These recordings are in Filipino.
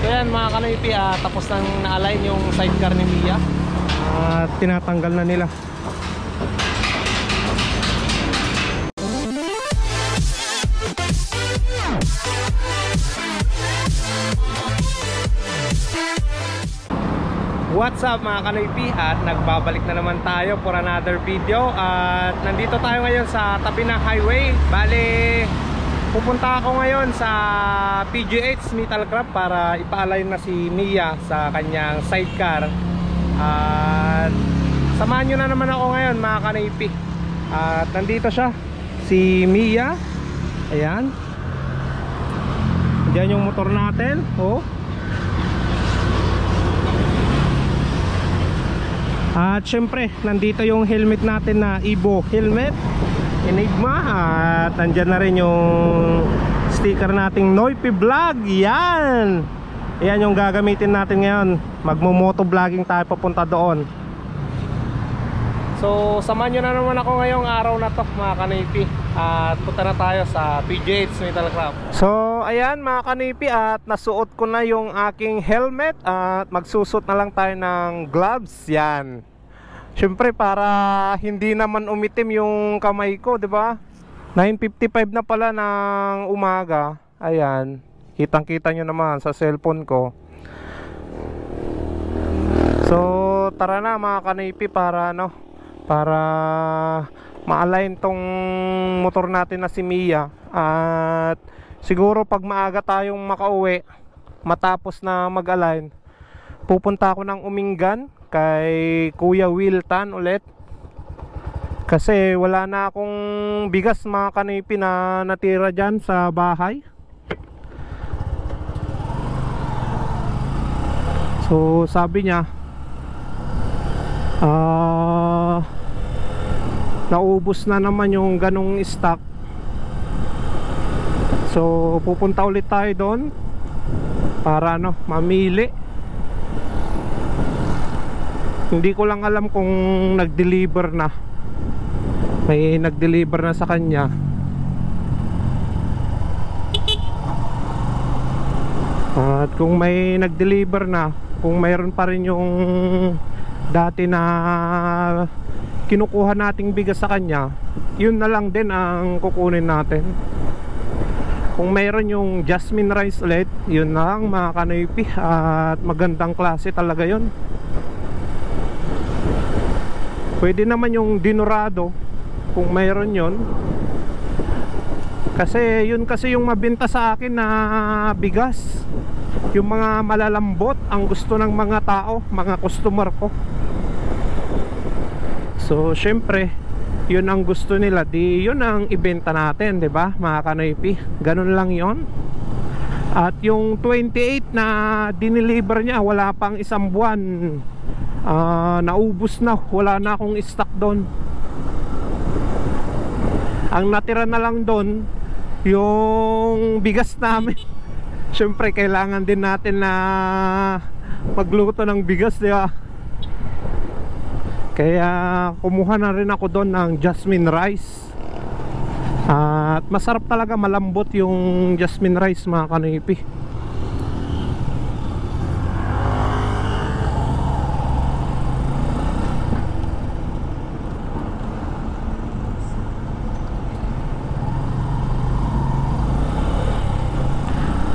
So yan mga kanoypi, tapos nang na-align yung sidecar ni Mia. Tinatanggal na nila. What's up mga kanoypi, at nagbabalik na naman tayo for another video. At nandito tayo ngayon sa tabi ng highway. Bale, pupunta ako ngayon sa PGH Metal Craft para ipa-align na si Mia sa kanyang sidecar. At samahan nyo na naman ako ngayon mga kanoypi. At nandito siya, si Mia. Ayan. Diyan yung motor natin. Oh. At syempre, nandito yung helmet natin na Evo helmet Enigma. At nandyan na rin yung sticker nating Noypi Vlog. Yan! Yan yung gagamitin natin ngayon. Magmo-moto vlogging tayo papunta doon. So, samahan nyo na naman ako ngayong araw na to mga kanipi. At punta na tayo sa PGH Metal Craft. So, ayan mga kanipi, at nasuot ko na yung aking helmet. At magsusot na lang tayo ng gloves. Yan. Siyempre para hindi naman umitim yung kamay ko, di ba? 9:55 na pala ng umaga. Ayan. Kitang-kita nyo naman sa cellphone ko. So, tara na mga kanipi para ma-align tong motor natin na si Mia. At siguro pag maaga tayong makauwi matapos na mag-align, pupunta ako ng Umingan kay Kuya Wiltan ulit. Kasi wala na akong bigas mga kanipi na natira dyan sa bahay. So sabi niya naubos na naman yung ganong stock. So pupunta ulit tayo doon para mamili. Hindi ko lang alam kung nag-deliver na. May nag-deliver na sa kanya. At kung may nag-deliver na, kung mayroon pa rin yung dati na kinukuha nating bigas sa kanya, yun na lang din ang kukunin natin. Kung mayroon yung jasmine rice ulit, yun na lang mga kanoypi. At magandang klase talaga yun. Pwede naman yung dinurado kung mayroon yun. Kasi yun kasi yung mabenta sa akin na bigas. Yung mga malalambot ang gusto ng mga tao, mga customer ko. So syempre yun ang gusto nila, di yun ang ibenta natin, di ba mga kanoypi? Ganun lang yon. At yung 28 na dineliver niya, wala pang isang buwan, naubos na, wala na akong stock doon. Ang natira na lang doon yung bigas namin. Syempre kailangan din natin na magluto ng bigas, di ba? Kaya kumuha na rin ako doon ng jasmine rice. At masarap talaga, malambot yung jasmine rice mga kanipi.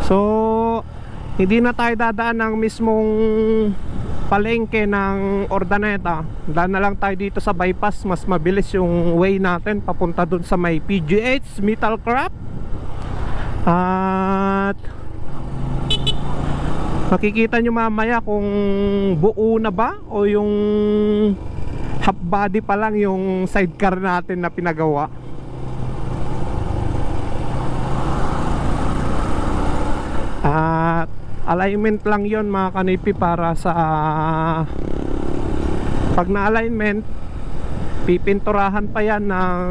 So hindi na tayo dadaan ng mismong palengke ng Urdaneta. Daan na lang tayo dito sa bypass. Mas mabilis yung way natin papunta dun sa may PGH Metal Craft. At makikita nyo mamaya kung buo na ba o yung half body pa lang yung sidecar natin na pinagawa. At alignment lang yon mga kanipi, para sa pag na-alignment pipinturahan pa yan ng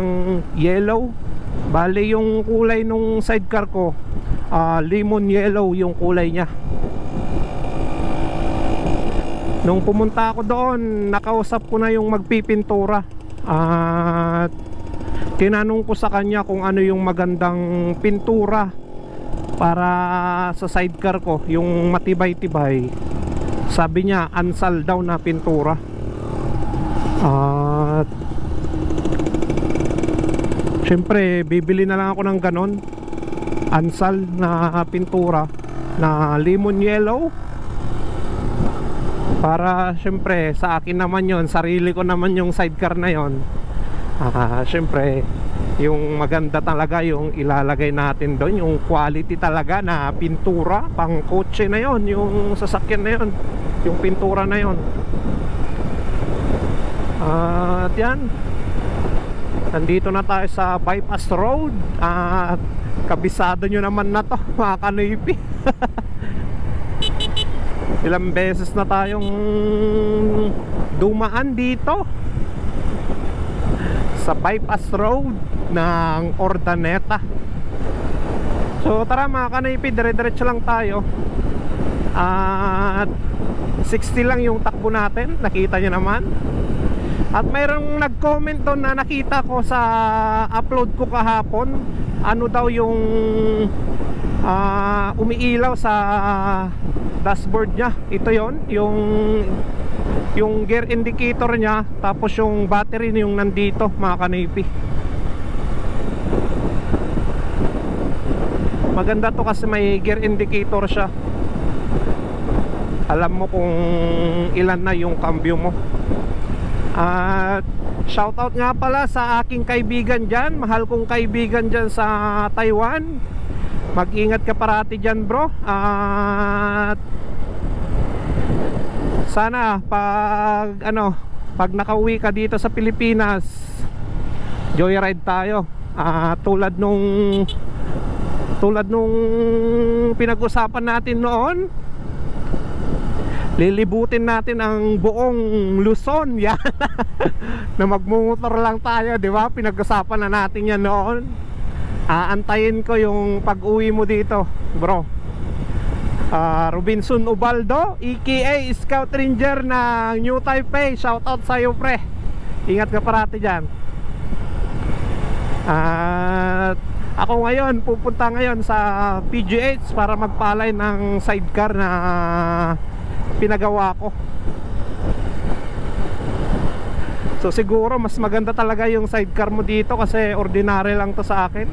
yellow. Bale yung kulay nung sidecar ko, lemon yellow yung kulay niya. Nung pumunta ako doon, nakausap ko na yung magpipintura. At tinanong ko sa kanya kung ano yung magandang pintura para sa sidecar ko, yung matibay-tibay. Sabi niya Ansal daw na pintura. At syempre bibili na lang ako ng ganon, Ansal na pintura na lemon yellow, para syempre sa akin naman yon, sarili ko naman yung sidecar na yon. Syempre yung maganda talaga yung ilalagay natin doon, yung quality talaga na pintura pang kotse na yon, yung sasakyan na yon, yung pintura na yon. At yan, nandito na tayo sa bypass road at kabisado nyo naman na to mga kanipi. Ilang beses na tayong dumaan dito sa bypass road ng Urdaneta. So tara mga kanipi, dire-diretso lang tayo. At 60 lang yung takbo natin, nakita nyo naman. At mayroong nag-comment doon na nakita ko sa upload ko kahapon, ano daw yung umiilaw sa dashboard niya. Ito yon, yung gear indicator niya, tapos yung battery yung nandito mga kanipi. Maganda to kasi may gear indicator siya. Alam mo kung ilan na yung cambio mo. At shoutout nga pala sa aking kaibigan dyan, mahal kong kaibigan dyan sa Taiwan. Mag-ingat ka parati dyan bro. At sana pag nakauwi ka dito sa Pilipinas, joyride tayo. Tulad nung pinag-usapan natin noon, lilibutin natin ang buong Luzon yan. Na magmumotor lang tayo, di ba? Pinag-usapan na natin yan noon. Aantayin ko yung pag-uwi mo dito bro. Robinson Ubaldo aka Scout Ranger ng New Taipei, shoutout sa'yo pre. Ingat ka parati dyan. At ako ngayon, pupunta ngayon sa PGH para magpalay ng sidecar na pinagawa ko. So siguro mas maganda talaga yung sidecar mo dito kasi ordinary lang to sa akin.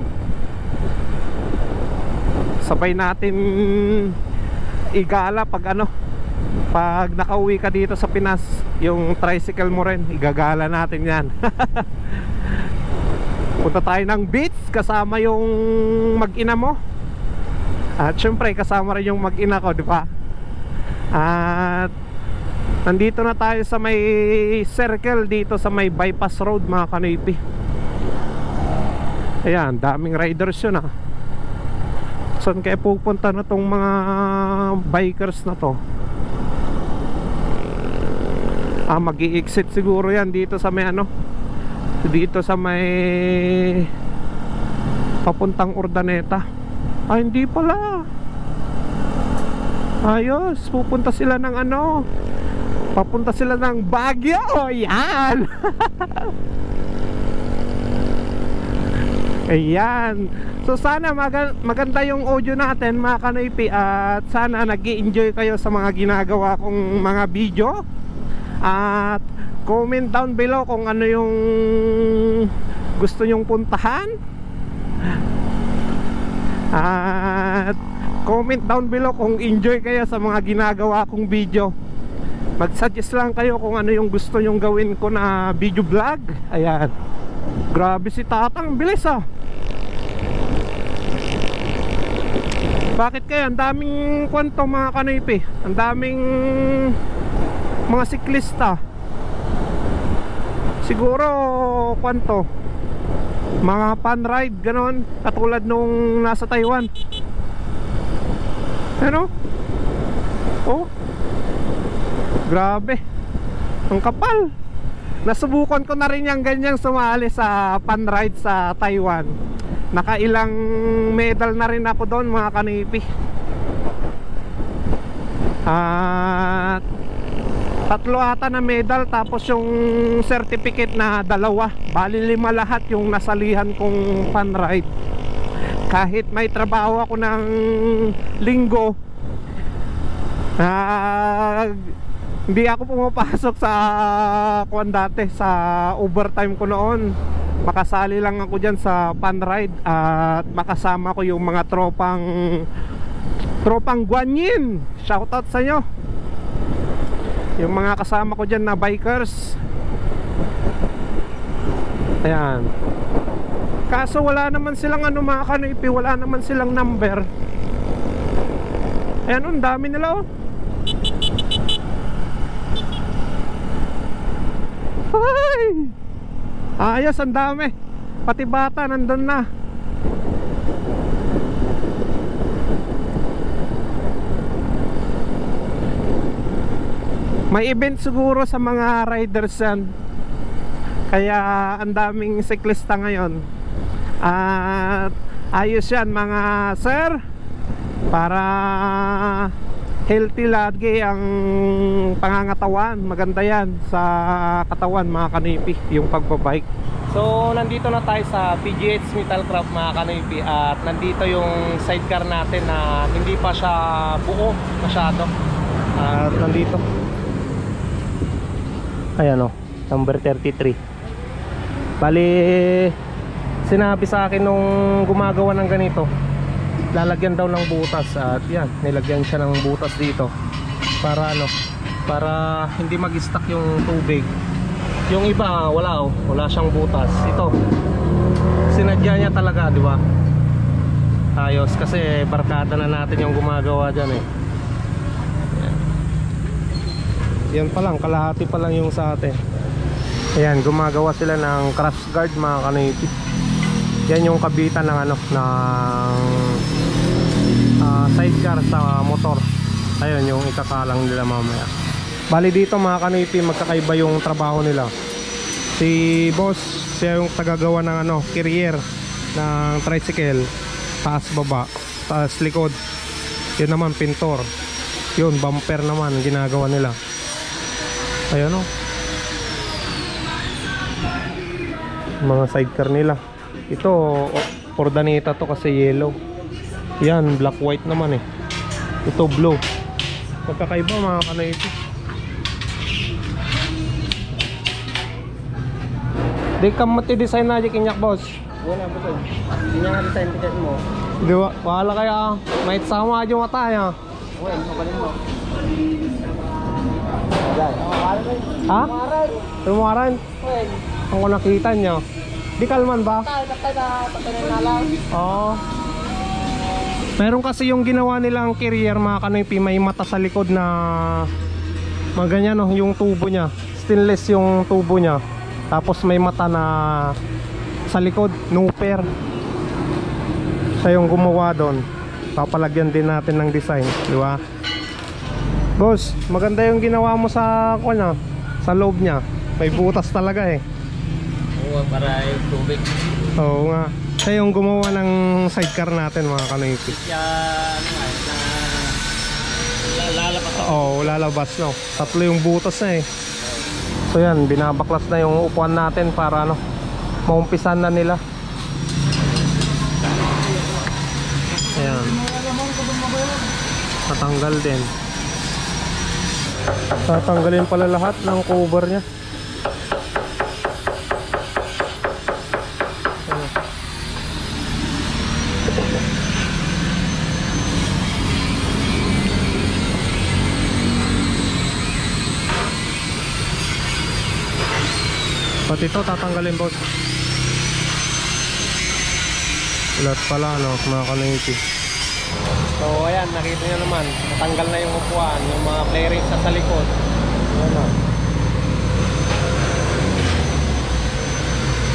Sabay natin igala pag pag nakauwi ka dito sa Pinas, yung tricycle mo rin igagala natin yan. Punta tayo ng beach kasama yung mag-ina mo. At syempre kasama rin yung mag-ina ko, di ba? At nandito na tayo sa may circle dito sa may bypass road mga kanipi. Ayan, daming riders yun ah. Saan kaya pupunta na tong mga bikers na to? Mag-i-exit siguro yan dito sa may dito sa may papuntang Urdaneta. Hindi pala. Ayos, pupunta sila ng papunta sila ng Baguio. Yan. Ayan. So sana maganda yung audio natin mga kanipi. At sana nag-i-enjoy kayo sa mga ginagawa kong mga video. At comment down below kung ano yung gusto nyong puntahan. At comment down below kung enjoy kayo sa mga ginagawa kong video. Mag-suggest lang kayo kung ano yung gusto nyong gawin ko na video vlog. Ayan. Grabe si Tatang, bilis ah. Bakit kaya ang daming kwento mga kanipi? Ang daming mga siklista. Siguro kwento, mga fun ride ganon, katulad nung nasa Taiwan. Ano? Oh, grabe, ang kapal. Nasubukan ko na rin yung ganyang sumali sa fun ride sa Taiwan. Nakailang medal na rin ako doon mga kanipi. At 3 ata na medal, tapos yung certificate na 2. Bali 5 lahat yung nasalihan kong fun ride. kahit may trabaho ako ng linggo, hindi ako pumapasok sa kuwan dati, sa overtime ko noon. Makasali lang ako dyan sa fun ride at makasama ko yung mga tropang Guanyin. Shoutout sa inyo, yung mga kasama ko dyan na bikers. Ayan. Kaso wala naman silang ano mga kanipi, wala naman silang number. Ayan, ang dami nila oh. Ay! Ayos, ang dami. Pati bata nandun na. May event siguro sa mga riders yan, kaya ang daming siklista ngayon. At ayos yan mga sir, para healthy lagi ang pangangatawan. Maganda yan sa katawan mga kanipi, yung pagbabike. So nandito na tayo sa PGH Metalcraft mga kanipi, at nandito yung sidecar natin na hindi pa siya buo masyado. At nandito, ayan o, number 33. Bali, sinabi sa akin nung gumagawa ng ganito, lalagyan daw ng butas, at yan, nilagyan siya ng butas dito para ano, para hindi mag-stuck yung tubig. Yung iba wala oh, wala siyang butas. Ito sinadya niya talaga, di ba? Ayos, kasi barkada na natin yung gumagawa diyan eh. Yan pa lang, kalahati pa lang yung sa atin. Ayan, gumagawa sila ng crash guard mga kanipi. Yan yung kabitan ng ano, ng sidecar sa motor. Ayun yung ikakalang nila mamaya. Bali dito mga kanipi, magkakaiba yung trabaho nila. Si boss, siya yung tagagawa ng ano, carrier ng tricycle, taas baba, taas likod. Yun naman pintor. Yun bumper naman ginagawa nila. Ayun o, mga sidecar nila. Ito ordaneta to kasi yellow. Yan black white naman eh. Ito blue. Magkakaiba mga kanipi. Di ka mati-design na di kinyak boss. Wala po to. Hindi nga design ticket mo. Di ba? Wala kaya may sama aja mata ya. Wala, mabalin mo. Ha? Lumaran? Ang ko nakita nyo. Di kalman ba? Oo. Meron kasi yung ginawa nilang carrier mga kanipi, may mata sa likod na maganyan no, yung tubo nya. Stainless yung tubo nya. Tapos may mata na sa likod, nooper. Siya yung gumawa doon. Papalagyan din natin ng design, di ba? Boss, maganda yung ginawa mo sa kanya, sa loob niya. May butas talaga eh. Oo, para yung tubig. Oo nga. Siya yung gumawa ng sidecar natin mga kanipi. Kaya ano nga, lalabas. Oo, lalabas no. Tatlo yung butas na eh. So yan, binabaklas na yung upuan natin para ano, maumpisan na nila. Ayan. Natanggal din. Tatanggalin pala lahat ng cover nya. Pati ito tatanggalin boss. Lahat pala no, mga kanipi. So ayan, nakita nyo naman, natanggal na yung upuan, yung mga bearings sa likod. Ayan o.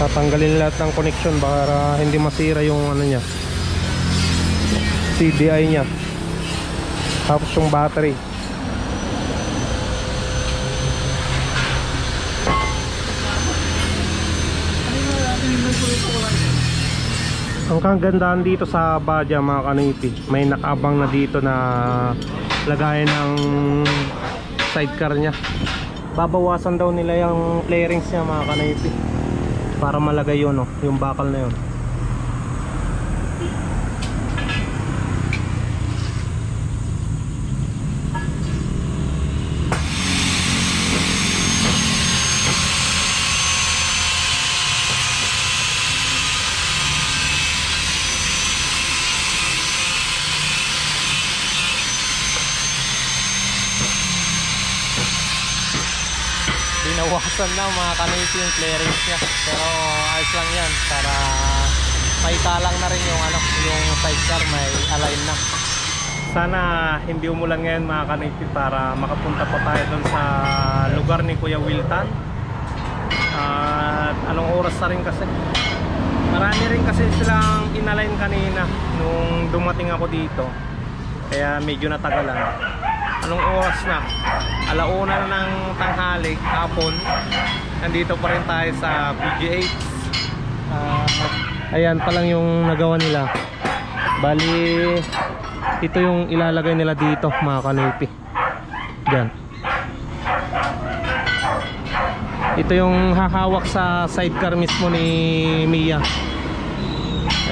Tatanggalin lahat ng connection para hindi masira yung ano nya, CDI nya. Tapos yung battery. Ang kagandaan dito sa Badya mga kanipi, may nakaabang na dito na lagayan ng sidecar nya. Babawasan daw nila yung clearings nya mga kanipi para malagay yun, no? Yung bakal na yun. binawasan na mga kanipi yung clearance niya, pero ayos lang yan para may kalang na rin yung yung sidecar, may align na. Sana hindi umulan ngayon mga kanipi para makapunta pa tayo doon sa lugar ni Kuya Wiltan. At anong oras na rin kasi, marami rin kasi silang inalign kanina nung dumating ako dito, kaya medyo natagalan. Anong oras na? 1:00 na ng tanghali, hapon. Nandito pa rin tayo sa PGH. Ayan pa lang yung nagawa nila. Bali, ito yung ilalagay nila dito mga kanipi. Diyan. Ito yung hahawak sa sidecar mismo ni Mia.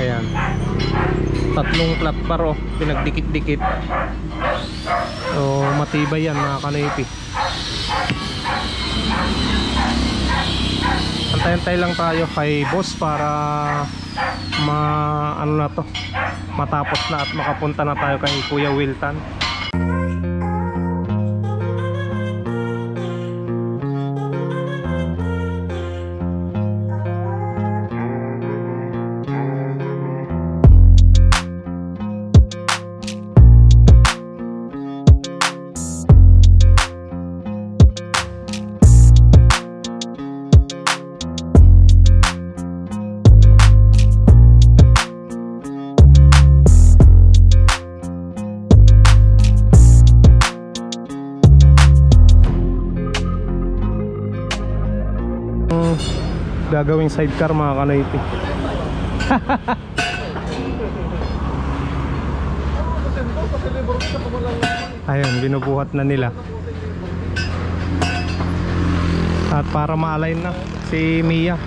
Ayan. 3 flat bar, oh, pinagdikit-dikit. So matibay yan mga kanipi. Antay-antay lang tayo kay boss para matapos na at makapunta na tayo kay Kuya Wiltan. Gagawing sidecar mga kanipi. Ayun, binubuhat na nila. At para ma-align na si Mia.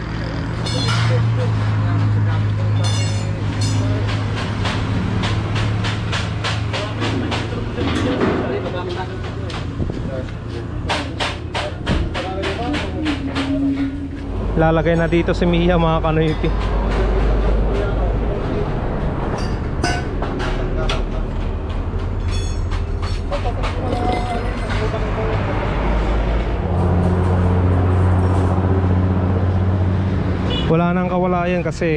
Lalagay na dito si Mia mga kanipi. Wala nang kawalayan kasi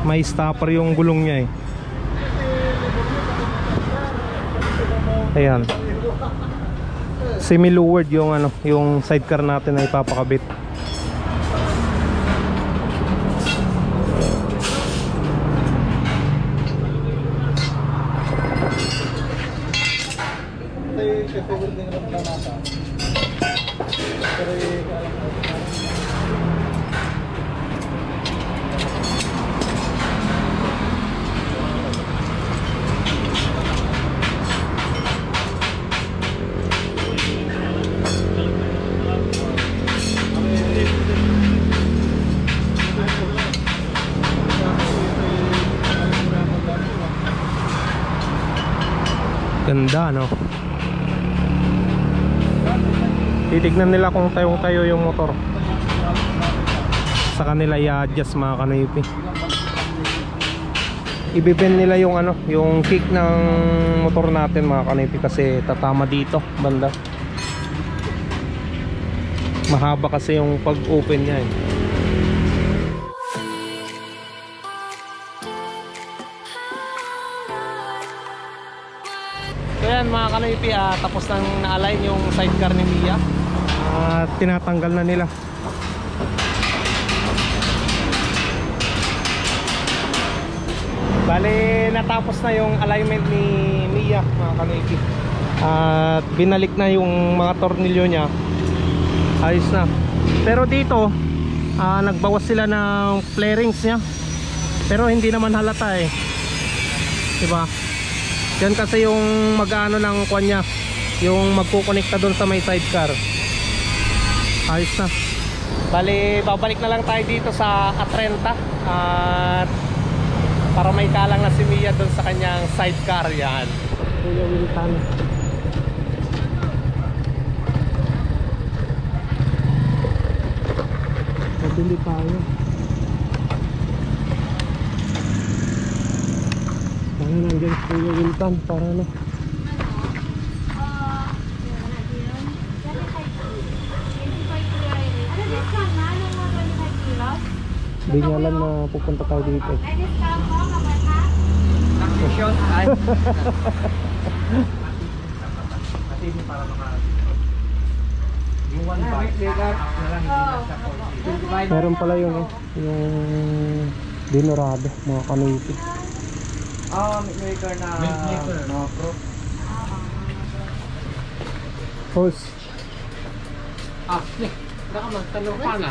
may stopper yung gulong niya eh. Ayan. Semi-lowered yung yung sidecar natin na ipapakabit. Ganda, no? Titignan nila kung tayong-tayo yung motor. Sa kanila i-adjust mga kanipi. Ibibend nila yung yung kick ng motor natin mga kanipi kasi tatama dito banda. Mahaba kasi yung pag-open niya eh. So yan mga kanipi, tapos nang na-align yung sidecar ni Mia. Tinatanggal na nila. Bale, natapos na yung alignment ni Mia mga kanipi. At binalik na yung mga tornilyo niya. Ayos na. Pero dito, nagbawas sila ng flarings niya. Pero hindi naman halata eh. Diba? Yan kasi yung mag-ano ng kwan niya, yung magkukonekta doon sa may sidecar. Ayos na. Bali, babalik na lang tayo dito sa A30 at para may kalang na si Mia doon sa kanyang sidecar. Yan Kuya Wiltan. Pabili tayo. Sana nandiyan si Kuya Wiltan para Hindi niya alam na pupunta tayo dito. Nakasyon. Ay. Meron pala yung dinorado, mga kanoypi. Milk maker na mga fruit. Hose. Baka magtanong pa na.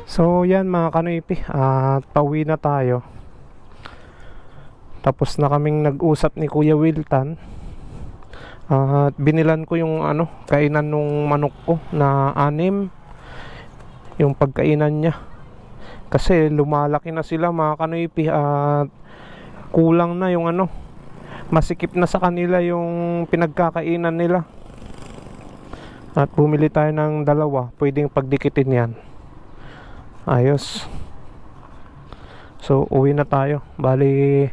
So yan mga kanoypi, at pauwi na tayo. Tapos na kaming nag-usap ni Kuya Wilton. At binilan ko yung kainan nung manok ko na 6, yung pagkainan niya. Kasi lumalaki na sila mga kanoypi, at kulang na yung masikip na sa kanila yung pinagkakainan nila. At bumili tayo ng 2, pwedeng pagdikitin yan. Ayos. So uwi na tayo. Bali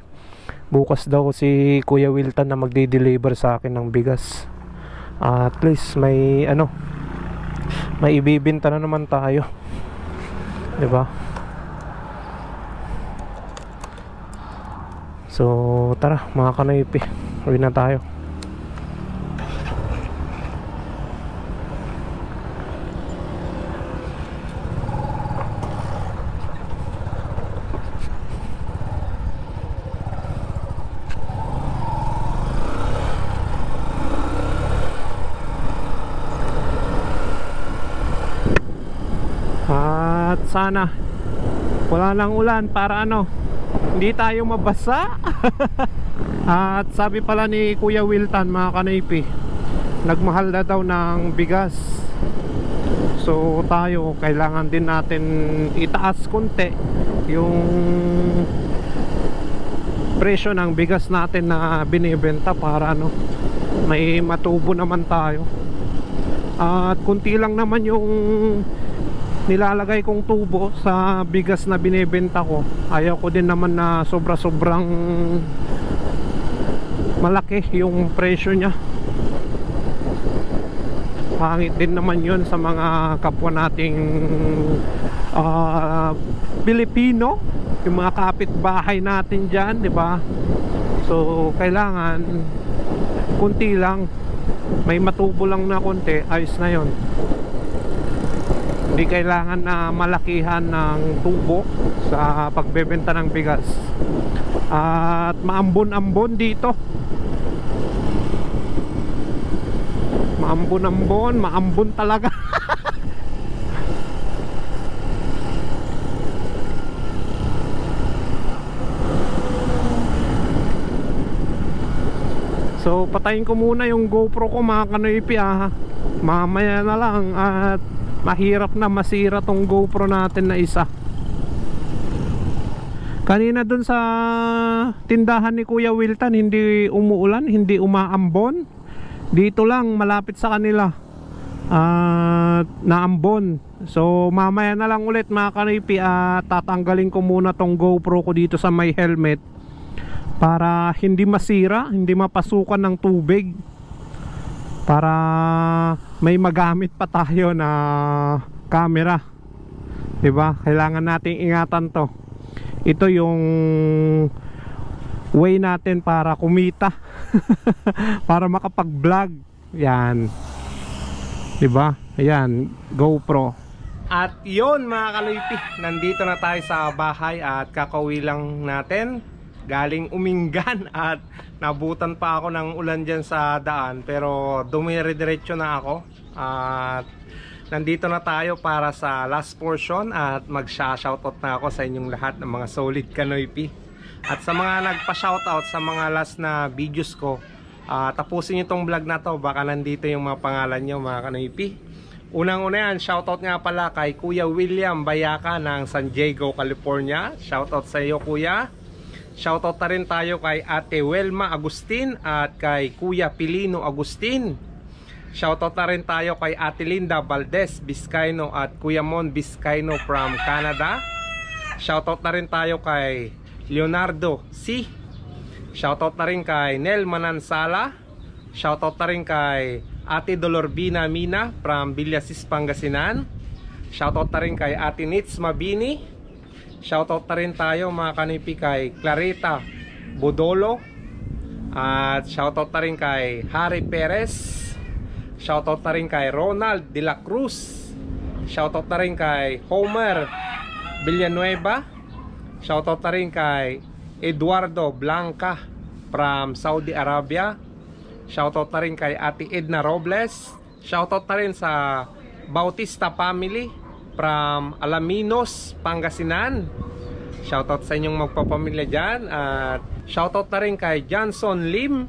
bukas daw si Kuya Wilton na magde-deliver sa akin ng bigas. At least may may ibibenta na naman tayo, 'di ba? So tara mga kanoypi, uwi na tayo. At sana wala nang ulan para hindi tayo mabasa. At sabi pala ni Kuya Wilton mga kanoypi, nagmahal na daw ng bigas. So tayo kailangan din natin itaas konti yung presyo ng bigas natin na binibenta para may matubo naman tayo. At kunti lang naman yung nilalagay kong tubo sa bigas na binibenta ko. Ayaw ko din naman na sobra-sobrang malaki yung presyo niya. Pangit din naman yun sa mga kapwa nating Pilipino, yung mga kapitbahay natin dyan, di ba? So kailangan kunti lang, may matubo lang na konti, ayos na yon. Hindi kailangan na malakihan ng tubo sa pagbebenta ng bigas. At maambon-ambon dito. Maambon-ambon, maambon talaga. So patayin ko muna yung GoPro ko mga kanoypi, mamaya na lang, at mahirap na masira tong GoPro natin na isa. Kanina dun sa tindahan ni Kuya Wilton, hindi umuulan, hindi umaambon. Dito lang malapit sa kanila naambon. So mamaya na lang ulit mga kanoypi, tatanggalin ko muna tong GoPro ko dito sa may helmet para hindi masira, hindi mapasukan ng tubig, para may magamit pa tayo na camera, 'di ba? Kailangan nating ingatan 'to. Ito yung way natin para kumita. Para makapag-vlog. Yan. 'Di ba? Ayan, GoPro. At 'yon mga kaloypi, nandito na tayo sa bahay at kakauwi lang natin. Galing Umingan at nabutan pa ako ng ulan dyan sa daan, pero dumire-diretso na ako. At nandito na tayo para sa last portion at mag-shoutout na ako sa inyong lahat ng mga solid kanoypi. At sa mga nagpa-shoutout sa mga last na videos ko, tapusin nyo tong vlog na to, baka nandito yung mga pangalan nyo mga kanoypi. Unang-una yan, shoutout nga pala kay Kuya William Bayaka ng San Diego, California. Shoutout sa iyo Kuya. Shoutout na rin tayo kay Ate Welma Agustin at kay Kuya Pilino Agustin. Shoutout na rin tayo kay Ate Linda Valdez Vizcaino at Kuya Mon Vizcaino from Canada. Shoutout na rin tayo kay Leonardo C. Shoutout na rin kay Nel Manansala. Shoutout na rin kay Ate Dolorbina Mina from Villasis, Pangasinan. Shoutout na rin kay Ate Nits Mabini. Shoutout na rin tayo mga kanipi kay Clarita Bodolo. At shoutout na rin kay Harry Perez. Shoutout na rin kay Ronald De La Cruz. Shoutout na rin kay Homer Villanueva. Shoutout na rin kay Eduardo Blanca from Saudi Arabia. Shoutout na rin kay Ate Edna Robles. Shoutout na rin sa Bautista family from Alaminos, Pangasinan. Shoutout sa inyong magpapamilya dyan. At shoutout na rin kay Johnson Lim,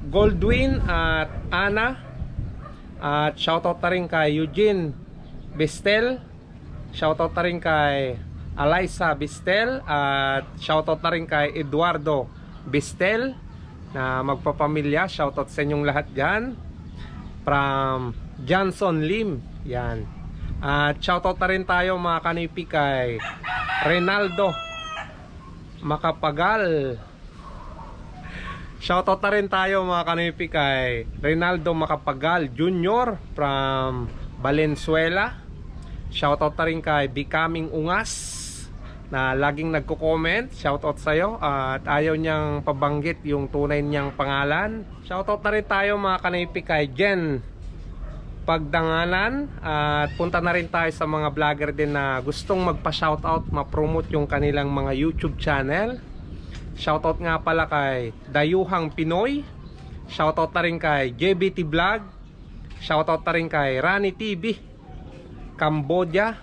Goldwyn at Ana. At shoutout na rin kay Eugene Bestel. Shoutout na rin kay Alyssa Bestel. At shoutout na rin kay Eduardo Bestel na magpapamilya. Shoutout sa inyong lahat dyan from Johnson Lim. Yan. At shoutout na rin tayo mga kanipi kay Renaldo Macapagal. Shoutout na rin tayo mga kanipi kay Renaldo Macapagal Jr. from Valenzuela. Shoutout na rin kay Becoming Ungas na laging nagko-comment. Shoutout sa'yo. At ayaw niyang pabanggit yung tunay niyang pangalan. Shoutout na rin tayo mga kanipi kay Jen Pagdanganan. At punta na rin tayo sa mga vlogger din na gustong magpa-shoutout, ma-promote yung kanilang mga YouTube channel. Shoutout nga pala kay Dayuhang Pinoy. Shoutout na rin kay JBT Vlog. Shoutout na rin kay Rani TV Cambodia.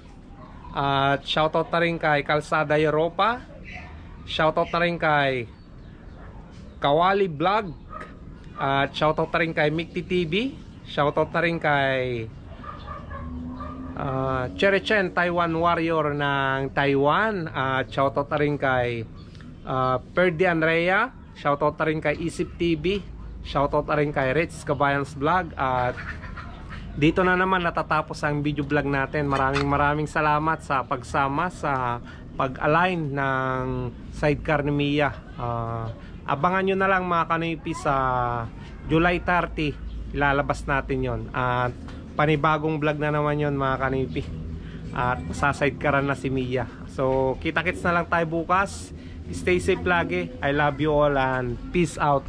At shoutout na rin kay Kalsada Europa. Shoutout na rin kay Kawali Vlog. At shoutout na rin kay Mikti TV. Shoutout na rin kay Cherry Chen, Taiwan Warrior ng Taiwan. At shoutout na rin kay Perdi Andrea. Shoutout na rin kay Isip TV. Shoutout na rin kay Rich Cabayans Vlog. At dito na naman natatapos ang video vlog natin. Maraming salamat sa pagsama sa pag-align ng sidecar ni Mia. Abangan nyo na lang mga kanipi sa July 30. Ilalabas natin yon. At panibagong vlog na naman yon mga kanipi. At sa sidecaran na si Mia. So kita-kits na lang tayo bukas. Stay safe lagi. I love you all and peace out.